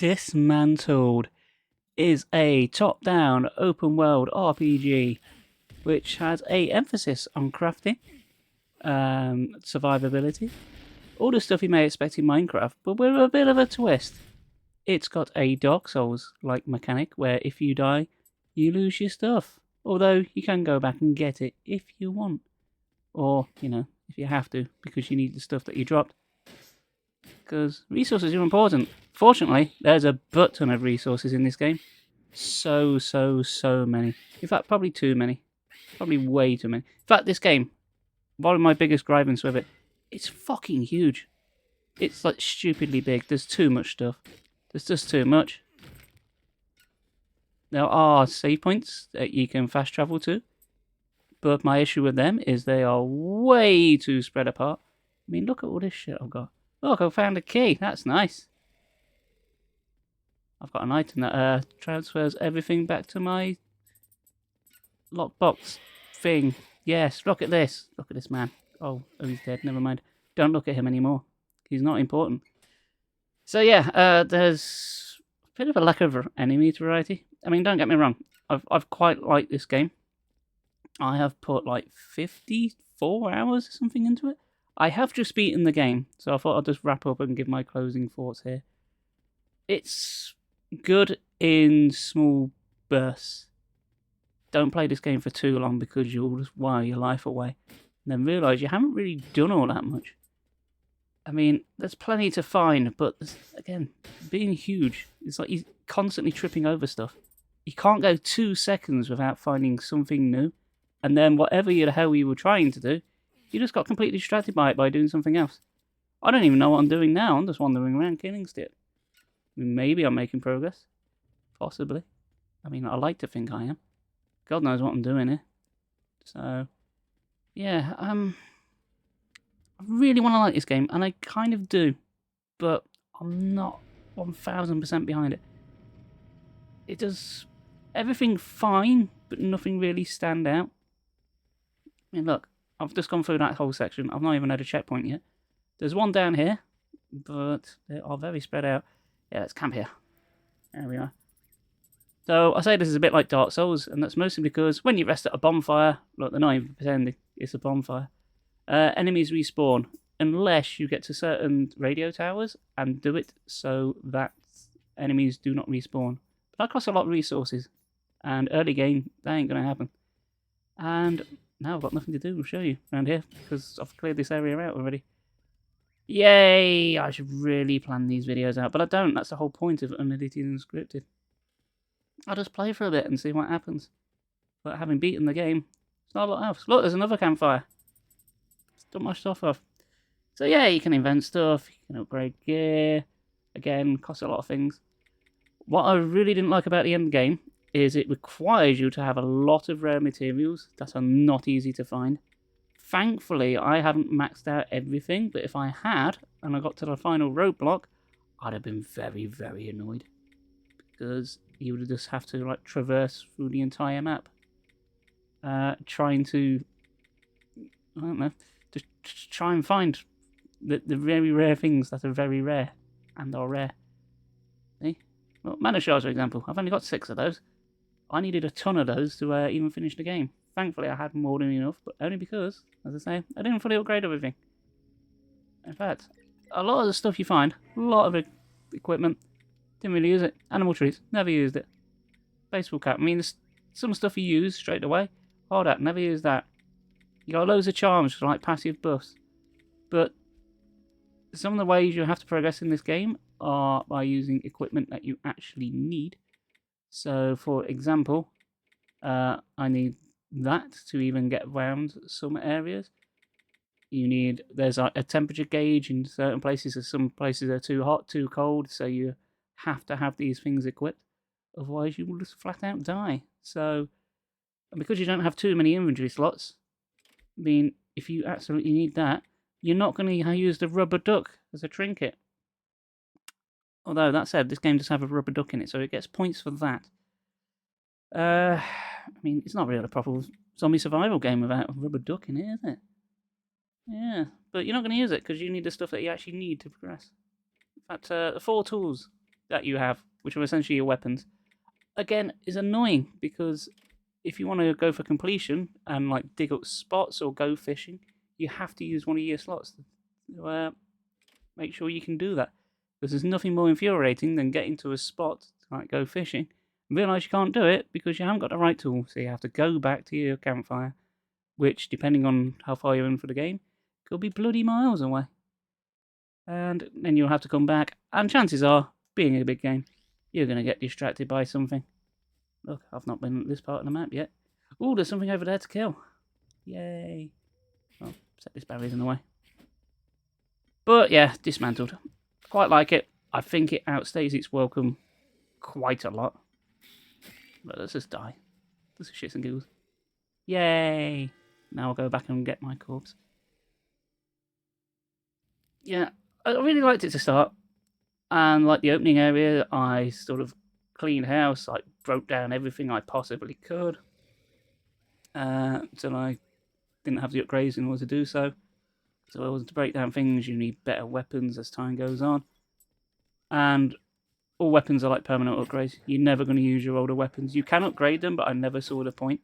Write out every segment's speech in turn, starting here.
Dysmantled is a top-down open-world RPG which has a emphasis on crafting, survivability, all the stuff you may expect in Minecraft, but with a bit of a twist. It's got a Dark Souls-like mechanic where if you die, you lose your stuff. Although you can go back and get it if you want. Or, if you have to, because you need the stuff that you dropped. Because resources are important. Fortunately, there's a butt ton of resources in this game. So many. In fact, probably too many. Probably way too many. In fact, this game, one of my biggest gripes with it, it's fucking huge. It's like stupidly big. There's too much stuff. There's just too much. There are save points that you can fast travel to. But my issue with them is they are way too spread apart. I mean, look at all this shit I've got. Look, I found a key. That's nice. I've got an item that transfers everything back to my lockbox thing. Yes, look at this. Look at this man. Oh, he's dead. Never mind. Don't look at him anymore. He's not important. So yeah, there's a bit of a lack of enemy variety. I mean, don't get me wrong. I've quite liked this game. I have put like 54 hours or something into it. I have just beaten the game, so I thought I'd just wrap up and give my closing thoughts here. It's good in small bursts. Don't play this game for too long because you'll just while your life away. And then realise you haven't really done all that much. I mean, there's plenty to find, but again, being huge, it's like you're constantly tripping over stuff. You can't go 2 seconds without finding something new. And then whatever the hell you were trying to do, you just got completely distracted by it by doing something else. I don't even know what I'm doing now. I'm just wandering around killing shit. I mean, maybe I'm making progress. Possibly. I mean, I like to think I am. God knows what I'm doing here. So, yeah, I really want to like this game, and I kind of do. But I'm not 1000% behind it. It does everything fine, but nothing really stand out. I mean, look, I've just gone through that whole section. I've not even had a checkpoint yet. There's one down here, but they are very spread out. Yeah, let's camp here. There we are. So, I say this is a bit like Dark Souls, and that's mostly because when you rest at a bonfire, look, they're not even pretending it's a bonfire, enemies respawn, unless you get to certain radio towers and do it so that enemies do not respawn. But that costs a lot of resources, and early game, that ain't going to happen. And now I've got nothing to do, I'll show you around here, because I've cleared this area out already. Yay! I should really plan these videos out, but I don't. That's the whole point of Unedited and Unscripted. I'll just play for a bit and see what happens. But having beaten the game, it's not a lot else. Look, there's another campfire. It's done my stuff off. So yeah, you can invent stuff, you can upgrade gear. Again, costs a lot of things. What I really didn't like about the end game is it requires you to have a lot of rare materials that are not easy to find. Thankfully, I haven't maxed out everything, but if I had, and I got to the final roadblock, I'd have been very, very annoyed. Because you would just have to like traverse through the entire map. Trying to, I don't know, just try and find the very rare things that are very rare and are rare. See? Well, mana shards, for example. I've only got 6 of those. I needed a ton of those to even finish the game. Thankfully, I had more than enough, but only because, as I say, I didn't fully upgrade everything. In fact, a lot of the stuff you find, a lot of equipment, didn't really use it. Animal trees, never used it. Baseball cap, I mean, there's some stuff you use straight away. Hold up, never used that. You got loads of charms for like passive buffs. But some of the ways you have to progress in this game are by using equipment that you actually need. So, for example, I need that to even get around some areas. There's a temperature gauge in certain places. Some places are too hot, too cold, so you have to have these things equipped. Otherwise, you will just flat out die. So, and because you don't have too many inventory slots, I mean, if you absolutely need that, you're not going to use the rubber duck as a trinket. Although, that said, this game does have a rubber duck in it, so it gets points for that. I mean, it's not really a proper zombie survival game without a rubber duck in it, is it? Yeah, but you're not going to use it because you need the stuff that you actually need to progress. In fact, the 4 tools that you have, which are essentially your weapons, again, is annoying because if you want to go for completion and like dig up spots or go fishing, you have to use one of your slots to make sure you can do that. Because there's nothing more infuriating than getting to a spot to like go fishing and realise you can't do it because you haven't got the right tool. So you have to go back to your campfire, which, depending on how far you're in for the game, could be bloody miles away. And then you'll have to come back, and chances are, being a big game, you're going to get distracted by something. Look, I've not been at this part of the map yet. Oh, there's something over there to kill. Yay. Well, set this barriers in the way. But yeah, Dysmantled. Quite like it. I think it outstays its welcome quite a lot. But let's just die. This is shits and giggles. Yay! Now I'll go back and get my corpse. Yeah, I really liked it to start. And like the opening area, I sort of cleaned house. I broke down everything I possibly could. Until I didn't have the upgrades in order to do so. So in order to break down things, you need better weapons as time goes on. And all weapons are like permanent upgrades. You're never going to use your older weapons. You can upgrade them, but I never saw the point.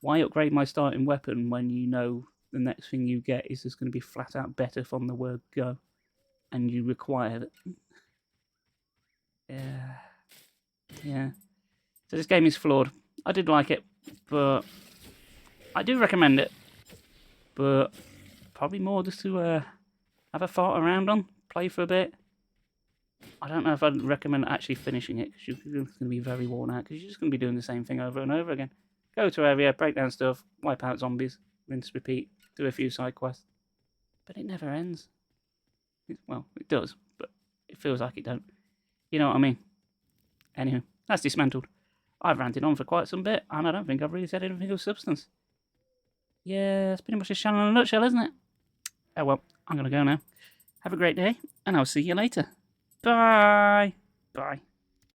Why upgrade my starting weapon when you know the next thing you get is just going to be flat out better from the word go? And you require it. Yeah. So this game is flawed. I did like it, but I do recommend it. But probably more just to have a fart around on, play for a bit. I don't know if I'd recommend actually finishing it, because you're going to be very worn out, because you're just going to be doing the same thing over and over again. Go to area, break down stuff, wipe out zombies, rinse, repeat, do a few side quests. But it never ends. Well, it does, but it feels like it don't. You know what I mean? Anywho, that's Dysmantled. I've ranted on for quite some bit, and I don't think I've really said anything of substance. Yeah, it's pretty much this channel in a nutshell, isn't it? Oh well, I'm going to go now. Have a great day, and I'll see you later. Bye. Bye.